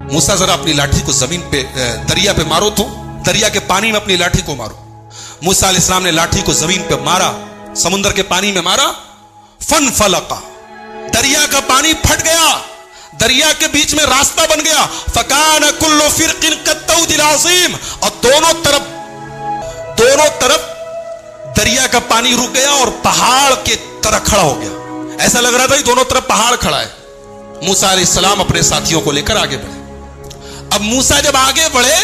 मूसा जरा अपनी लाठी को जमीन पे दरिया पे मारो, तो दरिया के पानी में अपनी लाठी को मारो। मूसा अलैहिस्सलाम ने लाठी को जमीन पे मारा, समुद्र के पानी में मारा, फन फलका, दरिया का पानी फट गया, दरिया के बीच में रास्ता बन गया। फकान कुल्लु फिरकिन कत्तौदिल अज़ीम, और दोनों तरफ दरिया का पानी रुक गया और पहाड़ के तरह खड़ा हो गया। ऐसा लग रहा था कि दोनों तरफ पहाड़ खड़ा है। मूसा अलैहिस्सलाम अपने साथियों को लेकर आगे बढ़े। अब मूसा जब आगे बढ़े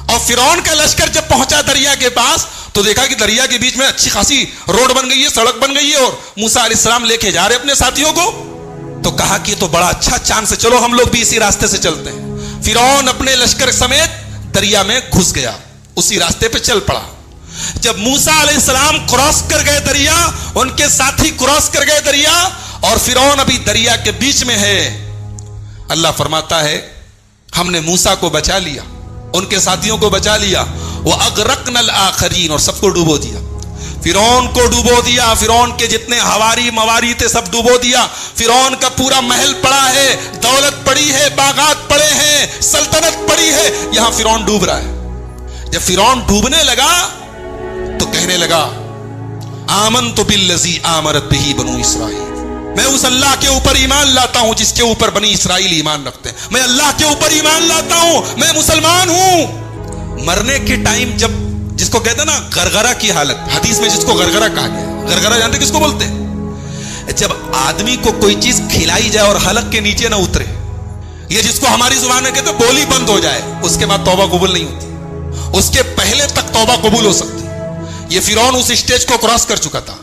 और फिरौन का लश्कर जब पहुंचा दरिया के पास, तो देखा कि दरिया के बीच में अच्छी खासी रोड बन गई है, सड़क बन गई है, और मूसा अलैहिस्सलाम लेके जा रहे अपने साथियों को। तो कहा कि तो बड़ा अच्छा चांस है, चलो हम लोग भी इसी रास्ते से चलते हैं। फिरौन अपने लश्कर समेत दरिया में घुस गया, उसी रास्ते पे चल पड़ा। जब मूसा अलैहिस्सलाम क्रॉस कर गए दरिया, उनके साथी क्रॉस कर गए दरिया, और फिरौन अभी दरिया के बीच में है। अल्लाह फरमाता है हमने मूसा को बचा लिया, उनके साथियों को बचा लिया। वो अगरकनल आखरीन, और सबको डुबो दिया। फिरौन को डुबो दिया, फिरौन के जितने हवारी मवारी थे सब डुबो दिया। फिरौन का पूरा महल पड़ा है, दौलत पड़ी है, बागात पड़े हैं, सल्तनत पड़ी है, यहां फिरौन डूब रहा है। जब फिरौन डूबने लगा तो कहने लगा आमनतु बिल्लज़ी आमनत बिही बनु इसराइल, मैं उस अल्लाह के ऊपर ईमान लाता हूं जिसके ऊपर बनी इसराइल ईमान रखते हैं। मैं अल्लाह के ऊपर ईमान लाता हूं, मैं मुसलमान हूं। मरने के टाइम जब, जिसको कहते हैं ना गरगरा की हालत, हदीस में जिसको गरगरा कहा गया, गरगरा जानते किसको बोलते हैं? जब आदमी को कोई चीज खिलाई जाए और हलक के नीचे ना उतरे, ये जिसको हमारी जुबान में कहते हैं बोली बंद हो जाए, उसके बाद तौबा कबूल नहीं होती, उसके पहले तक तौबा कबूल हो सकती। ये फिरौन उस स्टेज को क्रॉस कर चुका था।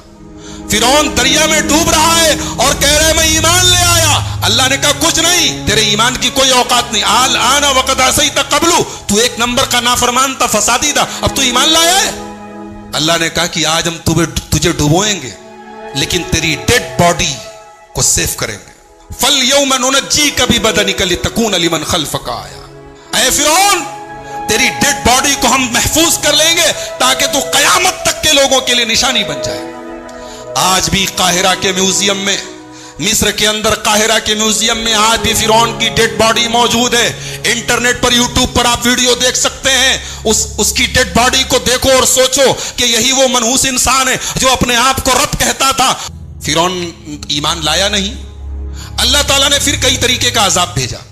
फिरौन दरिया में डूब रहा है और कह रहा है मैं ईमान ले आया। अल्लाह ने कहा कुछ नहीं, तेरे ईमान की कोई औकात नहीं। आल आना वक़द असैत क़ब्लु, तू एक नंबर का नाफरमान था, फसादी था, अब तू ईमान लाया है। अल्लाह ने कहा कि आज हम तुझे डुबोएंगे, लेकिन तेरी डेड बॉडी को सेव करेंगे। फल यौम नुनज्जीका बिबदनिका लितकूना लिमन खल्फका आया। ऐ फिरौन, तेरी डेड बॉडी को हम महफूज कर लेंगे ताकि तू कयामत तक के लोगों के लिए निशानी बन जाए। आज भी काहिरा के म्यूजियम में, मिस्र के अंदर काहिरा के म्यूजियम में आज भी फिरौन की डेड बॉडी मौजूद है। इंटरनेट पर, यूट्यूब पर आप वीडियो देख सकते हैं। उसकी डेड बॉडी को देखो और सोचो कि यही वो मनहूस इंसान है जो अपने आप को रब कहता था। फिरौन ईमान लाया नहीं। अल्लाह ताला ने फिर कई तरीके का अजाब भेजा।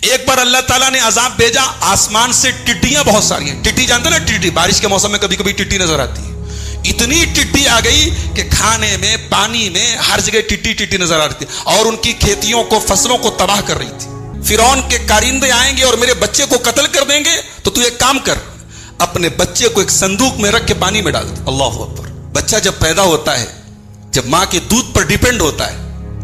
एक बार अल्लाह ताला ने अजाब भेजा, आसमान से टिड्डियां बहुत सारी हैं। टिड्डी जानते ना, टिड्डी बारिश के मौसम में कभी कभी टिड्डी नजर आती है। इतनी टिड्डी आ गई कि खाने में, पानी में, हर जगह टिड्डी नजर आ रही थी, और उनकी खेतियों को, फसलों को तबाह कर रही थी। फिरौन के कारिंदे आएंगे और मेरे बच्चे को कत्ल कर देंगे, तो तू एक काम कर, अपने बच्चे को एक संदूक में रख के पानी में डाल दे। अल्लाह अकबर। बच्चा जब पैदा होता है, जब मां के दूध पर डिपेंड होता है,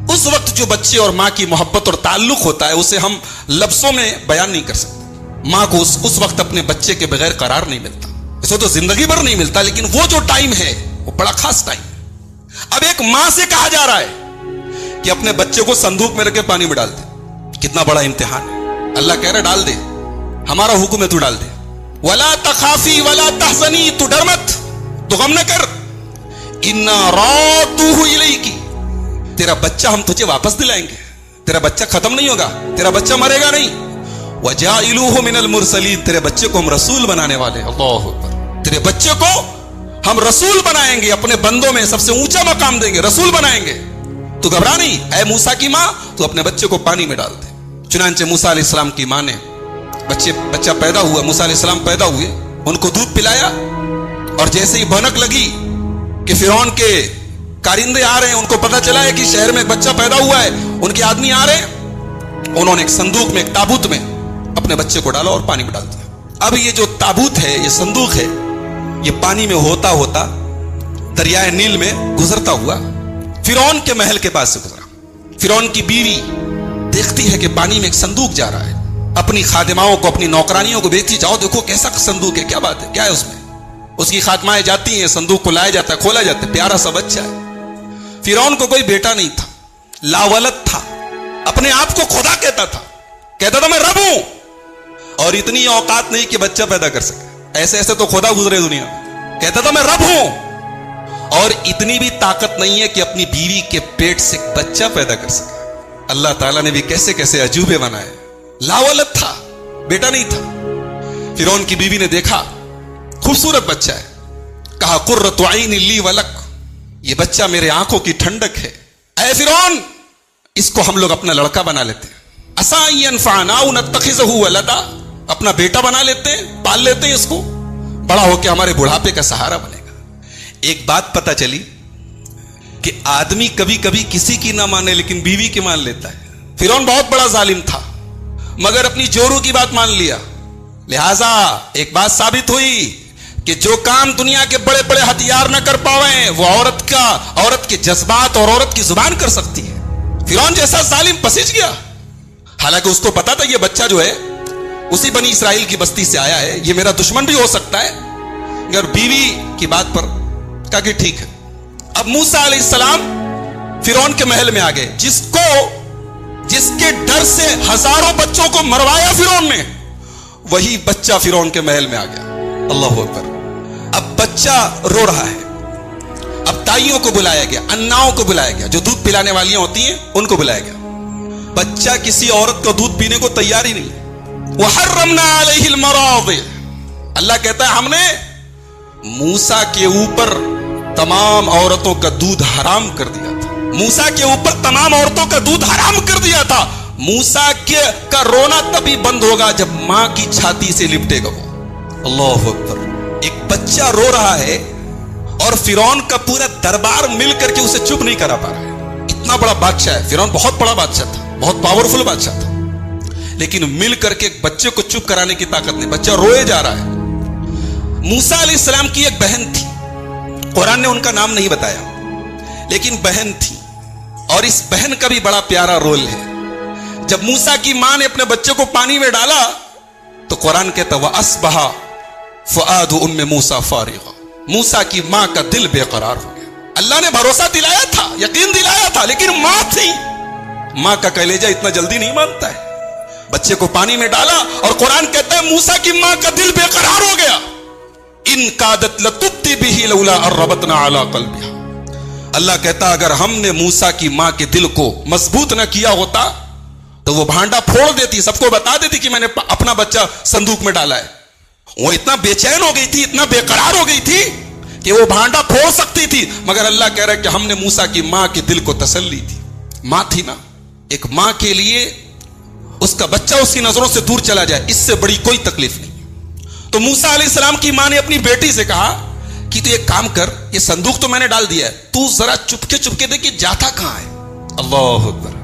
उस वक्त जो बच्चे और मां की मोहब्बत और ताल्लुक होता है, उसे हम लफ्जों में बयान नहीं कर सकते। मां को उस वक्त अपने बच्चे के बगैर करार नहीं मिलता, इसे तो जिंदगी भर नहीं मिलता, लेकिन वो जो टाइम है वो बड़ा खास टाइम है। अब एक मां से कहा जा रहा है कि अपने बच्चे को संदूक में रखे पानी में डाल दे। कितना बड़ा इम्तिहान है। अल्लाह कह रहा है डाल दे, हमारा हुक्म है तू डाल दे। वला तखाफी वला तहज़नी, तू डर मत, तू गम न कर। इन्ना रादूहु इलैकी, तेरा बच्चा हम तुझे वापस दिलाएंगे, तेरा बच्चा खत्म नहीं होगा, तेरा बच्चा मरेगा नहीं। वजाइलूहु मिनल मुरसलीन, तेरे बच्चे को हम रसूल बनाने वाले। अल्लाहु अकबर। तेरे बच्चे को हम रसूल बनाएंगे, अपने बंदों में सबसे ऊंचा मकाम देंगे, रसूल बनाएंगे। तू घबरा नहीं, ऐ मूसा की मां, तू अपने बच्चे को पानी में डाल दे। चुनांचे मूसा अलैहिस्सलाम की मां ने बच्चा पैदा हुआ, मूसा अलैहिस्सलाम पैदा हुए, उनको दूध पिलाया, और जैसे ही भनक लगी कि फिरौन के कारिंदे आ रहे हैं, उनको पता चला है कि शहर में एक बच्चा पैदा हुआ है, उनके आदमी आ रहे हैं, उन्होंने एक संदूक में, एक ताबूत में अपने बच्चे को डाला और पानी में डाल दिया। अब ये जो ताबूत है, ये संदूक है, ये पानी में होता होता दरियाए नील में गुजरता हुआ फिरौन के महल के पास से गुजरा। फिरौन की बीवी देखती है कि पानी में एक संदूक जा रहा है, अपनी खादिमाओं को, अपनी नौकरानियों को भेजती, जाओ देखो कैसा संदूक है, क्या बात है, क्या है उसमें। उसकी खादमाएं जाती हैं, संदूक को लाया जाता है, खोला जाता है, प्यारा सा बच्चा है। फिरौन को कोई बेटा नहीं था, लावलद था, अपने आप को खुदा कहता था मैं रब हूं, और इतनी औकात नहीं कि बच्चा पैदा कर सके। ऐसे ऐसे तो खुदा गुजरे दुनिया में। कहता था मैं रब हूं, और इतनी भी ताकत नहीं है कि अपनी बीवी के पेट से बच्चा पैदा कर सके। अल्लाह ताला ने भी कैसे कैसे अजूबे बनाए। लावलद था, बेटा नहीं था। फिरौन की बीवी ने देखा खूबसूरत बच्चा है, कहा कुर्रतु ऐनी ली वलक, ये बच्चा मेरे आंखों की ठंडक है। ऐ फिरौन, इसको हम लोग अपना लड़का बना लेते हैं, असा यनफअना औ नत्तखिज़हु वलदा, अपना बेटा बना लेते हैं, पाल लेते हैं इसको, बड़ा होकर हमारे बुढ़ापे का सहारा बनेगा। एक बात पता चली कि आदमी कभी कभी किसी की ना माने लेकिन बीवी की मान लेता है। फिरौन बहुत बड़ा जालिम था मगर अपनी जोरू की बात मान लिया। लिहाजा एक बात साबित हुई कि जो काम दुनिया के बड़े बड़े हथियार न कर पावे वो औरत के जज्बात और औरत की जुबान कर सकती है। फिरौन जैसा जालिम पसीज गया। हालांकि उसको पता था ये बच्चा जो है उसी बनी इसराइल की बस्ती से आया है, ये मेरा दुश्मन भी हो सकता है, मगर बीवी की बात पर कहा कि ठीक है। अब मूसा अलैहिस्सलाम फिरौन के महल में आ गए, जिसके डर से हजारों बच्चों को मरवाया फिरौन ने, वही बच्चा फिरौन के महल में आ गया। अल्लाहू अकबर। अब बच्चा रो रहा है, अब ताइयों को बुलाया गया, अन्नाओं को बुलाया गया, जो दूध पिलाने वालियां होती हैं उनको बुलाया गया। बच्चा किसी औरत को दूध पीने को तैयार ही नहीं। वहर्रमना अलैहिल मराज़ि, अल्लाह कहता है हमने मूसा के ऊपर तमाम औरतों का दूध हराम कर दिया था। मूसा के ऊपर तमाम औरतों का दूध हराम कर दिया था। मूसा का रोना तभी बंद होगा जब मां की छाती से लिपटेगा वो। अल्लाहू अकबर। एक बच्चा रो रहा है और फिरौन का पूरा दरबार मिलकर के उसे चुप नहीं करा पा रहा है। इतना बड़ा बादशाह है फिरौन, बहुत बड़ा बादशाह था, बहुत पावरफुल बादशाह था, लेकिन मिल करके एक बच्चे को चुप कराने की ताकत नहीं। बच्चा रोए जा रहा है। मूसा अलैहिस्सलाम की एक बहन थी, कुरान ने उनका नाम नहीं बताया, लेकिन बहन थी, और इस बहन का भी बड़ा प्यारा रोल है। जब मूसा की मां ने अपने बच्चे को पानी में डाला तो कुरान कहता व अस्बहा फुआदु उम्मे मूसा फारिगा, मूसा की मां का दिल बेकरार हो गया। अल्लाह ने भरोसा दिलाया था, यकीन दिलाया था, लेकिन मां थी, मां का कलेजा इतना जल्दी नहीं मानता है। बच्चे को पानी में डाला और कुरान कहता है मूसा की मां का दिल बेकरार हो गया। इन कादत लतुब्दी बिही लौला अर्रबतना अला कल्बिहा, अल्लाह कहता अगर हमने मूसा की मां के दिल को मजबूत न किया होता तो वो भांडा फोड़ देती, सबको बता देती कि मैंने अपना बच्चा संदूक में डाला है। वो इतना बेचैन हो गई थी, इतना बेकरार हो गई थी कि वो भांडा फोड़ सकती थी, मगर अल्लाह कह रहा है कि हमने मूसा की मां के दिल को तसल्ली दी। मां थी ना, एक मां के लिए उसका बच्चा उसकी नजरों से दूर चला जाए, इससे बड़ी कोई तकलीफ नहीं। तो मूसा अलैहिस्सलाम की मां ने अपनी बेटी से कहा कि तू एक काम कर, ये संदूक तो मैंने डाल दिया है, तू जरा चुपके चुपके देख कि जाता कहां है। अल्लाहू अकबर।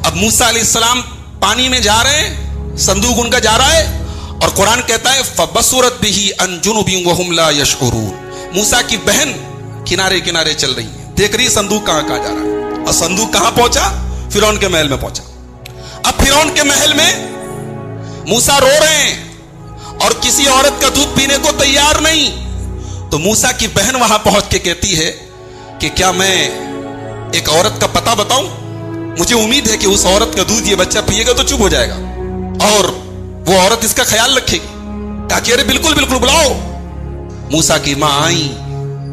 अब मूसा अलैहिस्सलाम पानी में जा रहे हैं, संदूक उनका जा रहा है, और कुरान कहता है फबसुरत बिही अन जुनुबी वहुम ला यशउरून, मूसा की बहन किनारे किनारे चल रही है, देख रही है संदूक कहां कहां जा रहा है। और संदूक कहां पहुंचा? फिरौन के महल में पहुंचा। अब फिरौन के महल में मूसा रो रहे हैं और किसी औरत का दूध पीने को तैयार नहीं। तो मूसा की बहन वहां पहुंच के कहती है कि क्या मैं एक औरत का पता बताऊं? मुझे उम्मीद है कि उस औरत का दूध ये बच्चा पिएगा तो चुप हो जाएगा और वो औरत इसका ख्याल रखेगी। कहा कि अरे बिल्कुल बिल्कुल बुलाओ। मूसा की मां आई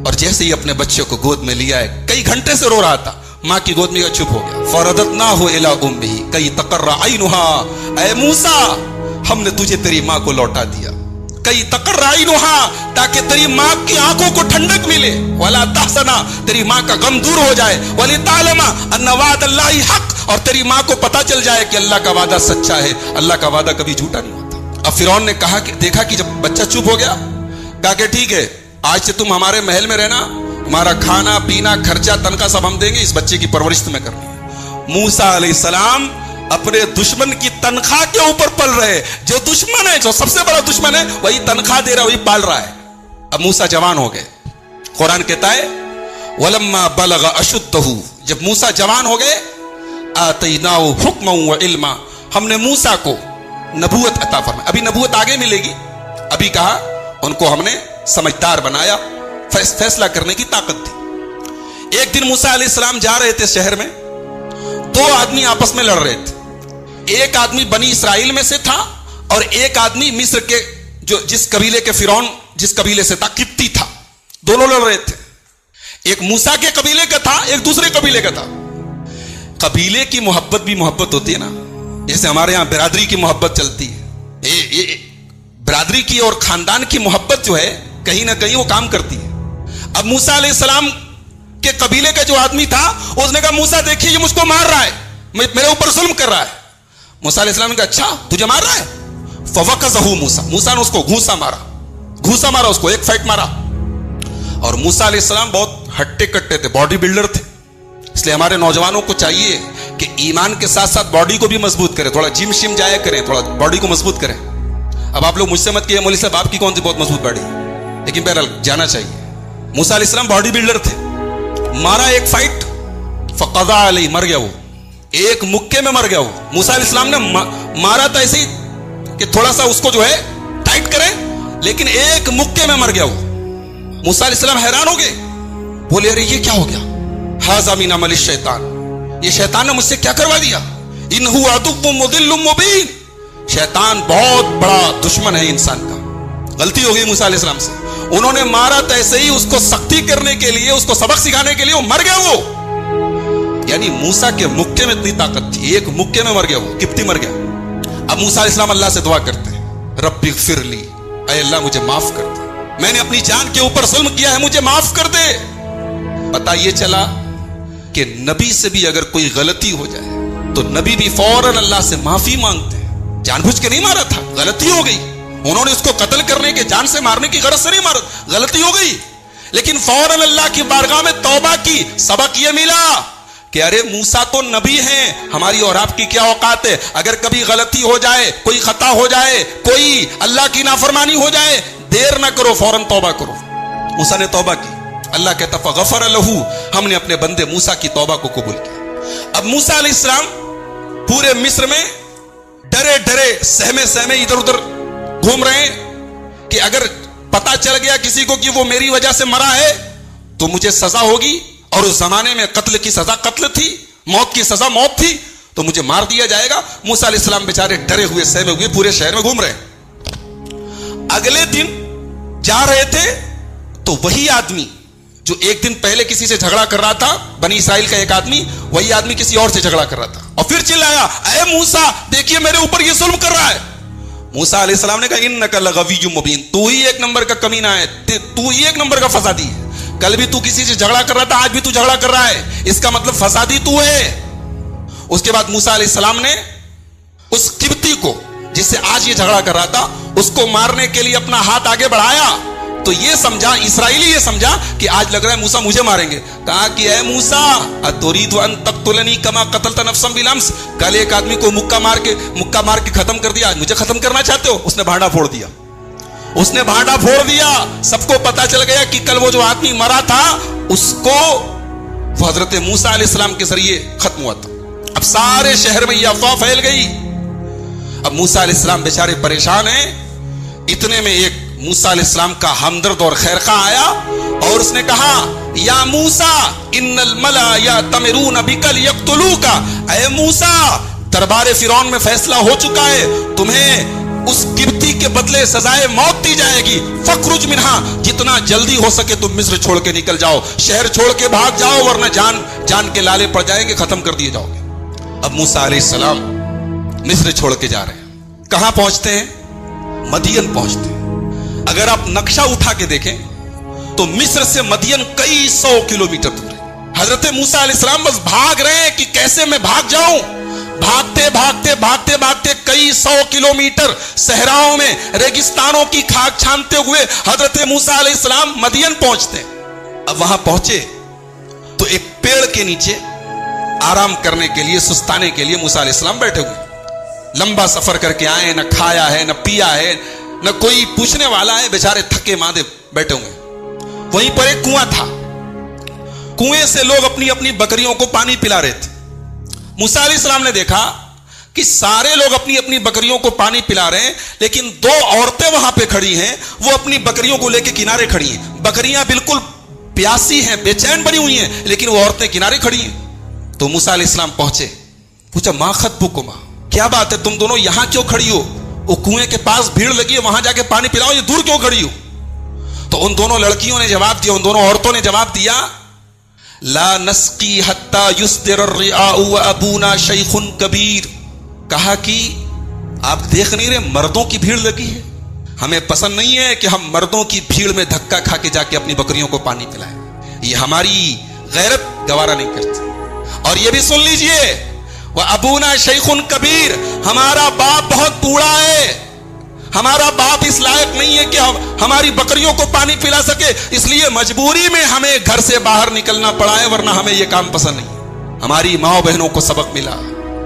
और जैसे ही अपने बच्चे को गोद में लिया है, कई घंटे से रो रहा था, मां की गोद में चुप हो गया। फरदतनाहु इला उम्मिही कई तकर्रा ऐनुहा, ऐ मूसा हमने तुझे तेरी मां को लौटा दिया। कई तकर्रा ऐनुहा, ताकि तेरी मां की आंखों को ठंडक मिले। वला तहसना, तेरी मां का गम दूर हो जाए। वली तालमा अन्ना वादल्लाहि हक, और तेरी मां को पता चल जाए कि अल्लाह का वादा सच्चा है, अल्लाह का वादा कभी झूठा नहीं होता। अब फिरौन ने कहा कि देखा कि जब बच्चा चुप हो गया, कहा कि ठीक है आज से तुम हमारे महल में रहना, तुम्हारा खाना पीना खर्चा तनख्वाह सब हम देंगे, इस बच्चे की परवरिश तुम्हें करनी है। मूसा अलैहिस्सलाम अपने दुश्मन की तनख्वाह के ऊपर पल रहे। जो दुश्मन है, जो सबसे बड़ा दुश्मन है, वही तनख्वाह दे रहा है, वही पाल रहा है। अब मूसा जवान हो गए। कुरान कहता है वलम्मा बलग अशुद्धहु, जब मूसा जवान हो गए, आतैनाहु हुक्मन व इल्मा, हमने मूसा को नबूवत अता फरमाई। अभी नबूवत आगे मिलेगी, अभी कहा उनको हमने समझदार बनाया, फैसला करने की ताकत थी। एक दिन मूसा अलैहिस्सलाम जा रहे थे शहर में, दो आदमी आपस में लड़ रहे थे। एक आदमी बनी इसराइल में से था और एक आदमी मिस्र के जिस कबीले के फिरौन जिस कबीले से था, किप्ती था। दोनों लड़ रहे थे। एक मूसा के कबीले का था, एक दूसरे कबीले का था। कबीले की मोहब्बत भी मोहब्बत होती है ना, जैसे हमारे यहाँ बिरादरी की मोहब्बत चलती है, ये बिरादरी की और खानदान की मोहब्बत जो है कहीं ना कहीं वो काम करती है। अब मूसा अलैहिस्सलाम के कबीले का जो आदमी था उसने कहा मूसा देखिए ये मुझको मार रहा है, मेरे ऊपर जुल्म कर रहा है। मूसा अलैहिस्सलाम ने कहा अच्छा तुझे मार रहा है? फवकज़हू मूसा ने उसको घूसा मारा उसको, एक फाइट मारा। और मूसा अलैहिस्सलाम बहुत हट्टे कट्टे थे, बॉडी बिल्डर थे, इसलिए हमारे नौजवानों को चाहिए कि ईमान के साथ साथ बॉडी को भी मजबूत करें, थोड़ा जिम शिम जाया करें, थोड़ा बॉडी को मजबूत करें। अब आप लोग मुझसे मत कहिए मौलवी साहब आपकी कौन सी बहुत मजबूत बॉडी, लेकिन बहरहाल जाना चाहिए। मूसा अलैहिस्सलाम बॉडी बिल्डर थे, मारा एक फाइट, फक़ज़ा अलैहि, मर गया वो, एक मुक्के में मर गया वो। मूसा अलैहिस्सलाम ने मारा था ऐसे ही कि थोड़ा सा उसको जो है टाइट करें, लेकिन एक मुक्के में मर गया वो। मूसा अलैहिस्सलाम हैरान हो गए, बोले अरे ये क्या हो गया? हाज़ा मिन अमलि शैतान, ये शैतान ने मुझसे क्या करवा दिया? इन्हु अदुव्वुम मुदिल्लुम मुबीन, शैतान बहुत बड़ा दुश्मन है इंसान का। गलती हो गई मूसा अलैहिस्सलाम से, उन्होंने मारा तो ऐसे ही उसको सख्ती करने के लिए, उसको सबक सिखाने के लिए, वो मर गया वो। यानी मूसा के मुक्के में इतनी ताकत थी, एक मुक्के में मर गया वो, किप्ती मर गया। अब मूसा अलैहिस्सलाम अल्लाह से दुआ करते हैं, रब्बी ग़फ़िरली, ऐ अल्लाह मुझे माफ कर दे, मैंने अपनी जान के ऊपर जुल्म किया है, मुझे माफ कर दे। पता ये चला कि नबी से भी अगर कोई गलती हो जाए तो नबी भी फौरन अल्लाह से माफी मांगते हैं। जानबूझ के नहीं मारा था, गलती हो गई, उन्होंने उसको कत्ल करने के, जान से मारने की गरज से नहीं मारा, गलती हो गई, लेकिन फौरन अल्लाह की बारगाह में तौबा की। सबक ये मिला कि अरे मूसा तो नबी हैं, हमारी और आपकी क्या औकात है? अगर कभी गलती हो जाए, कोई खता हो जाए, कोई अल्लाह की नाफरमानी हो जाए, देर ना करो, फौरन तौबा करो। मूसा ने तौबा की, अल्लाह कहता फ़ग़फ़र लहू, हमने अपने बंदे मूसा की तौबा को कबूल किया। अब मूसा अलैहिस्सलाम पूरे मिस्र में डरे डरे सहमे सहमे इधर उधर घूम रहे हैं कि अगर पता चल गया किसी को कि वो मेरी वजह से मरा है तो मुझे सजा होगी, और उस जमाने में कत्ल की सजा कत्ल थी, मौत की सजा मौत थी, तो मुझे मार दिया जाएगा। मूसा अलैहिस्सलाम बेचारे डरे हुए सहमे हुए पूरे शहर में घूम रहे हैं। अगले दिन जा रहे थे तो वही आदमी जो एक दिन पहले किसी से झगड़ा कर रहा था, बनी इसराइल का एक आदमी, वही आदमी किसी और से झगड़ा कर रहा था, और फिर चिल्लाया ऐ मूसा देखिए मेरे ऊपर ये जुल्म कर रहा है। मूसा अलैहिस्सलाम ने कहा इन्नका लग़विय्युम मुबीन, तू ही एक नंबर का कमीना है, तू ही एक नंबर का फसादी है। कल भी तू किसी से झगड़ा कर रहा था, आज भी तू झगड़ा कर रहा है, इसका मतलब फसादी तू है। उसके बाद मूसा अलैहिस्सलाम ने उस किब्ती को जिससे आज ये झगड़ा कर रहा था, उसको मारने के लिए अपना हाथ आगे बढ़ाया, तो ये समझा, इसराइली ये समझा कि आज लग रहा है मूसा मुझे मारेंगे। कहा कि ऐ मूसा अतुरीदु अन तक़्तुलनी कमा क़तलत नफ़्सन बिलअम्स, कल एक आदमी को मुक्का मार के खत्म कर दिया, आज मुझे खत्म करना चाहते हो? उसने भांडा फोड़ दिया, उसने भांडा फोड़ दिया। सबको पता चल गया कि कल वो जो आदमी मरा था उसको हजरत मूसा अलैहिस्सलाम के जरिए खत्म हुआ था। अब सारे शहर में ये अफवाह फैल गई। अब मूसा अलैहिस्सलाम बेचारे परेशान हैं। इतने में एक मूसा अलैहिस्सलाम का हमदर्द और खैरखा आया और उसने कहा या मूसा इन्नल मला यअतमिरून बिकल यक़्तुलूका, ऐ मूसा दरबार फिरौन में फैसला हो चुका है, तुम्हें उस किब्ती के बदले सजाए मौत दी जाएगी। फखरुज मिन्हा, जितना जल्दी हो सके तुम मिस्र छोड़ के निकल जाओ, शहर छोड़ के भाग जाओ, वरना जान के लाले पड़ जाएंगे, खत्म कर दिए जाओगे। अब मूसा अलैहिस्सलाम मिस्र छोड़ के जा रहे हैं। कहां पहुंचते हैं? मदियन पहुंचते हैं। अगर आप नक्शा उठा के देखें तो मिस्र से मदियन कई 100 किलोमीटर दूर है। हजरत मूसा अलैहिस्सलाम बस भाग रहे हैं कि कैसे मैं भाग जाऊं। भागते भागते भागते भागते कई 100 किलोमीटर सहराओं में रेगिस्तानों की खाक छानते हुए हजरत मूसा अलैहिस्सलाम मदियन पहुंचते हैं। अब वहां पहुंचे तो एक पेड़ के नीचे आराम करने के लिए, सुस्ताने के लिए मूसा अलैहिस्सलाम बैठे हुए। लंबा सफर करके आए, न खाया है न पिया है, न कोई पूछने वाला है, बेचारे थके मांदे बैठे हुए। वहीं पर एक कुआं था, कुएं से लोग अपनी अपनी बकरियों को पानी पिला रहे थे। मूसा अलैहिस्सलाम ने देखा कि सारे लोग अपनी अपनी बकरियों को पानी पिला रहे हैं, लेकिन 2 औरतें वहां पे खड़ी हैं, वो अपनी बकरियों को लेके किनारे खड़ी हैं। बकरियां बिल्कुल प्यासी हैं, बेचैन बनी हुई हैं, लेकिन वो औरतें किनारे खड़ी हैं। तो मूसा अलैहिस्सलाम पहुंचे, पूछा मा खतबुकुमा, क्या बात है तुम दोनों यहां क्यों खड़ी हो? वो कुएं के पास भीड़ लगी है, वहां जाके पानी पिलाओ, ये दूर क्यों खड़ी हो? तो उन दोनों लड़कियों ने जवाब दिया, उन दोनों औरतों ने जवाब दिया ला नस्की हत्ता युस्दिर अर्रिआउ व अबूना शैखुन कबीर, کہا کہ آپ دیکھ نہیں رہے مردوں کی بھیڑ لگی ہے, ہمیں پسند نہیں ہے کہ ہم مردوں کی بھیڑ میں دھکا کھا کے جا کے اپنی بکریوں کو پانی پلائیں, یہ ہماری غیرت گوارا نہیں کرتی. اور یہ بھی سن لیجئے, وہ ابونا شیخ کبیر, ہمارا باپ بہت بوڑھا ہے, ہمارا باپ اس لائق نہیں ہے کہ ہماری بکریوں کو پانی پلا سکے, اس لیے مجبوری میں ہمیں گھر سے باہر نکلنا پڑا ہے, ورنہ ہمیں یہ کام پسند نہیں. ہماری ماں بہنوں کو سبق ملا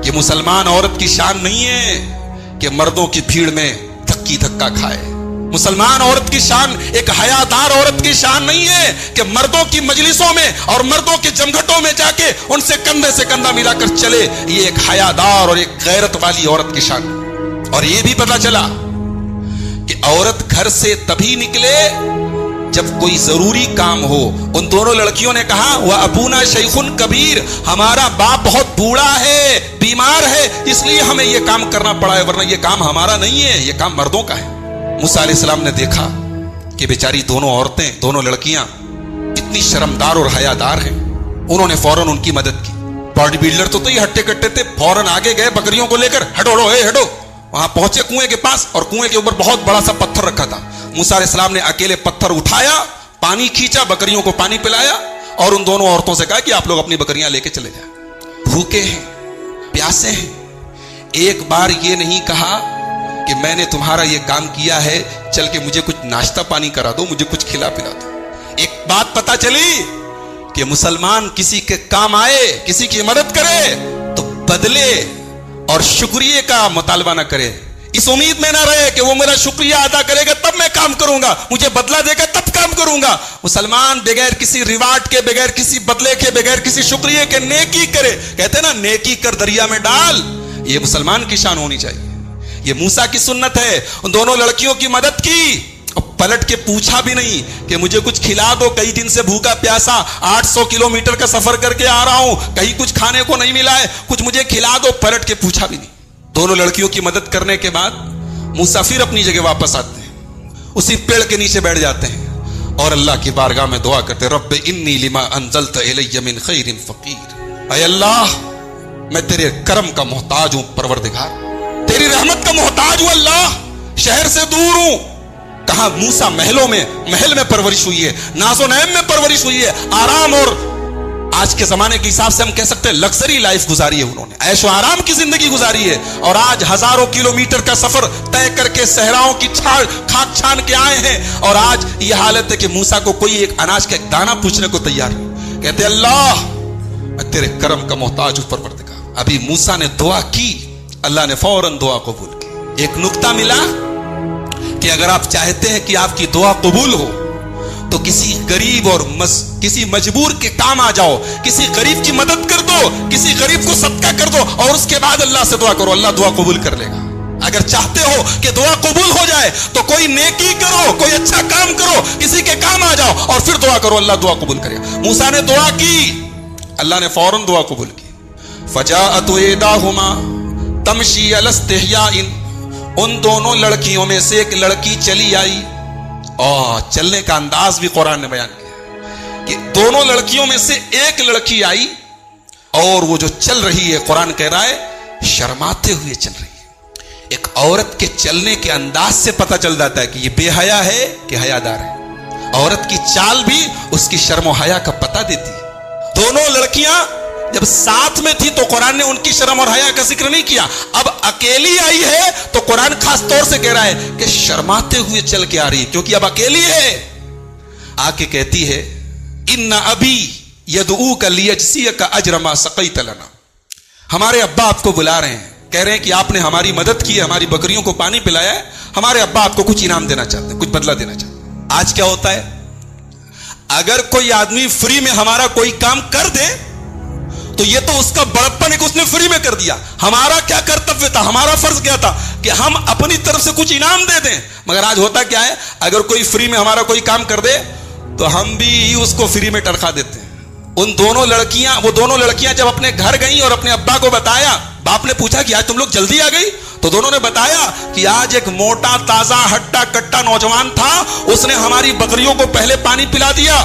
کہ مسلمان عورت کی شان نہیں ہے کہ مردوں کی بھیڑ میں دھکی دھکا کھائے. مسلمان عورت کی شان ایک حیادار عورت کی شان نہیں ہے کہ مردوں کی مجلسوں میں اور مردوں کے جمگھٹوں میں جا کے ان سے کندھے سے کندھا ملا کر چلے, یہ ایک حیادار اور ایک غیرت والی عورت کی شان. اور یہ بھی پتا چلا کہ عورت گھر سے تبھی نکلے جب کوئی ضروری کام ہو. ان دونوں لڑکیوں نے کہا وہ ابونا شیخ کبیر, ہمارا باپ بہت بوڑھا ہے, بیمار ہے, اس لیے ہمیں یہ کام کرنا پڑا ہے, ورنہ یہ کام ہمارا نہیں ہے, یہ کام مردوں کا ہے. موسیٰ علیہ السلام نے دیکھا کہ بیچاری دونوں عورتیں, دونوں لڑکیاں اتنی شرمدار اور حیادار ہیں, انہوں نے فوراً ان کی مدد کی. باڈی بلڈر تو یہ ہٹے کٹے تھے, فوراً آگے گئے بکریوں کو لے کر, ہٹو ہٹو. وہاں پہنچے کنویں کے پاس, اور کنویں کے اوپر بہت بڑا سا پتھر رکھا تھا. موسیٰ علیہ السلام نے اکیلے پتھر اٹھایا, پانی کھینچا, بکریوں کو پانی پلایا, اور ان دونوں عورتوں سے کہا کہ آپ لوگ اپنی بکریاں لے کے چلے جائیں. بھوکے ہیں, پیاسے ہیں, ایک بار یہ نہیں کہا کہ میں نے تمہارا یہ کام کیا ہے, چل کے مجھے کچھ ناشتہ پانی کرا دو, مجھے کچھ کھلا پلا دو. ایک بات پتا چلی کہ مسلمان کسی کے کام آئے, کسی کی مدد کرے تو بدلے اور شکریہ کا مطالبہ نہ کرے, اس امید میں نہ رہے کہ وہ میرا شکریہ ادا کرے گا تب میں کام کروں گا, مجھے بدلہ دے گا تب کام کروں گا. مسلمان بغیر کسی ریوارڈ کے, بغیر کسی بدلے کے, بغیر کسی شکریہ کے نیکی کرے. کہتے ہیں نا نیکی کر دریا میں ڈال, یہ مسلمان کی شان ہونی چاہیے. یہ موسیٰ کی سنت ہے. ان دونوں لڑکیوں کی مدد کی, اور پلٹ کے پوچھا بھی نہیں کہ مجھے کچھ کھلا دو, کئی دن سے بھوکا پیاسا 800 کلومیٹر کا سفر کر کے آ رہا ہوں, کہیں کچھ کھانے کو نہیں ملا ہے, کچھ مجھے کھلا دو, پلٹ کے پوچھا بھی نہیں. دونوں لڑکیوں کی مدد کرنے کے بعد موسیٰ پھر اپنی جگہ واپس آتے ہیں, اسی پیڑ کے نیچے بیٹھ جاتے ہیں اور اللہ کی بارگاہ میں دعا کرتے, رب انی لما انزلت الی من خیر فقیر, اے اللہ میں تیرے کرم کا محتاج ہوں پروردگار, تیری رحمت کا محتاج ہوں اللہ, شہر سے دور ہوں. کہاں موسیٰ محل میں پرورش ہوئی ہے, ناز و نعیم میں پرورش ہوئی ہے, آرام اور آج کے زمانے کے حساب سے ہم کہہ سکتے ہیں لگژری لائف گزاری ہے, انہوں نے عیش و آرام کی زندگی گزاری ہے. اور آج ہزاروں کلومیٹر کا سفر طے کر کے صحراؤں کی کھاک چھان کے آئے ہیں, اور آج یہ حالت ہے کہ موسیٰ کو کوئی ایک اناج کا ایک دانہ پوچھنے کو تیار نہیں. کہتے اللہ میں تیرے کرم کا محتاج ہوں پروردگار. ابھی موسیٰ نے دعا کی, اللہ نے فوراً دعا قبول کی. ایک نقطہ ملا کہ اگر آپ چاہتے ہیں کہ آپ کی دعا قبول ہو تو کسی غریب اور کسی مجبور کے کام آ جاؤ, کسی غریب کی مدد کر دو, کسی غریب کو صدقہ کر دو, اور اس کے بعد اللہ سے دعا کرو, اللہ دعا قبول کر لے گا. اگر چاہتے ہو کہ دعا قبول ہو جائے تو کوئی نیکی کرو, کوئی اچھا کام کرو, کسی کے کام آ جاؤ اور پھر دعا کرو, اللہ دعا قبول کرے گا. موسیٰ نے دعا کی, اللہ نے فوراً دعا قبول کی. فجاءت احداهما تمشی علی استحیاء, ان دونوں لڑکیوں میں سے ایک لڑکی چلی آئی, اور چلنے کا انداز بھی قرآن نے بیان کیا کہ دونوں لڑکیوں میں سے ایک لڑکی آئی, اور وہ جو چل رہی ہے قرآن کہہ رہا ہے شرماتے ہوئے چل رہی ہے. ایک عورت کے چلنے کے انداز سے پتہ چل جاتا ہے کہ یہ بے حیا ہے کہ حیادار ہے. عورت کی چال بھی اس کی شرم و حیا کا پتہ دیتی ہے. دونوں لڑکیاں جب ساتھ میں تھی تو قرآن نے ان کی شرم اور حیا کا ذکر نہیں کیا. اب اکیلی آئی ہے تو قرآن خاص طور سے کہہ رہا ہے کہ شرماتے ہوئے چل کے آ رہی ہے, کیونکہ اب اکیلی ہے. آ کے کہتی ہے ان ابی یدعوک لیجزیک اجر ما سقیت لنا, ہمارے ابا آپ کو بلا رہے ہیں, کہہ رہے ہیں کہ آپ نے ہماری مدد کی ہے, ہماری بکریوں کو پانی پلایا ہے, ہمارے ابا آپ کو کچھ انعام دینا چاہتے ہیں, کچھ بدلہ دینا چاہتے ہیں. آج کیا ہوتا ہے, اگر کوئی آدمی فری میں ہمارا کوئی کام کر دے تو یہ تو اس کا بڑپن ہے کہ اس نے فری میں کر دیا. ہمارا کیا کرتویہ تھا, ہمارا فرض کیا تھا کہ ہم اپنی طرف سے کچھ انعام دے دیں. مگر آج ہوتا کیا ہے, اگر کوئی فری میں ہمارا کوئی کام کر دے تو ہم بھی اس کو فری میں ٹرکا دیتے ہیں. وہ دونوں لڑکیاں جب اپنے گھر گئیں اور اپنے ابا کو بتایا, باپ نے پوچھا کہ آج تم لوگ جلدی آ گئی, تو دونوں نے بتایا کہ آج ایک موٹا تازہ ہٹا کٹا نوجوان تھا, اس نے ہماری بکریوں کو پہلے پانی پلا دیا.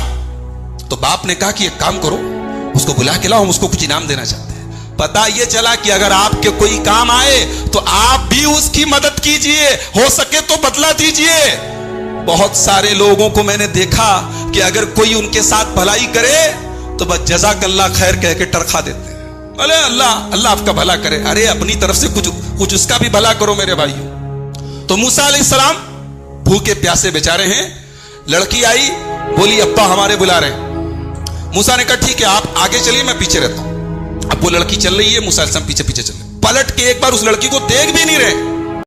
تو باپ نے کہا کہ ایک کام کرو, اس کو بلا کے لاؤ, ہم اس کو کچھ انعام دینا چاہتے ہیں. पता ये चला कि अगर आपके कोई काम आए तो आप भी उसकी मदद कीजिए, हो सके तो बदला दीजिए। बहुत सारे लोगों को मैंने देखा कि अगर कोई उनके साथ भलाई करे तो बस जज़ाकल्लाह खैर कह के टरखा देते हैं। अरे अल्लाह अल्लाह आपका भला करे। अरे अपनी तरफ से कुछ उसका भी भला करो मेरे भाइयों। तो मूसा अलैहिस्सलाम भूखे प्यासे बेचारे हैं। लड़की आई, बोली अब्बा हमारे बुला रहे। मूसा ने कहा ठीक है आप आगे चलिए, मैं पीछे रहता हूं। अब वो लड़की चल रही है, मूसा अलैहिस्सलाम पीछे पीछे चल रहे। पलट के एक बार उस लड़की को देख भी नहीं रहे।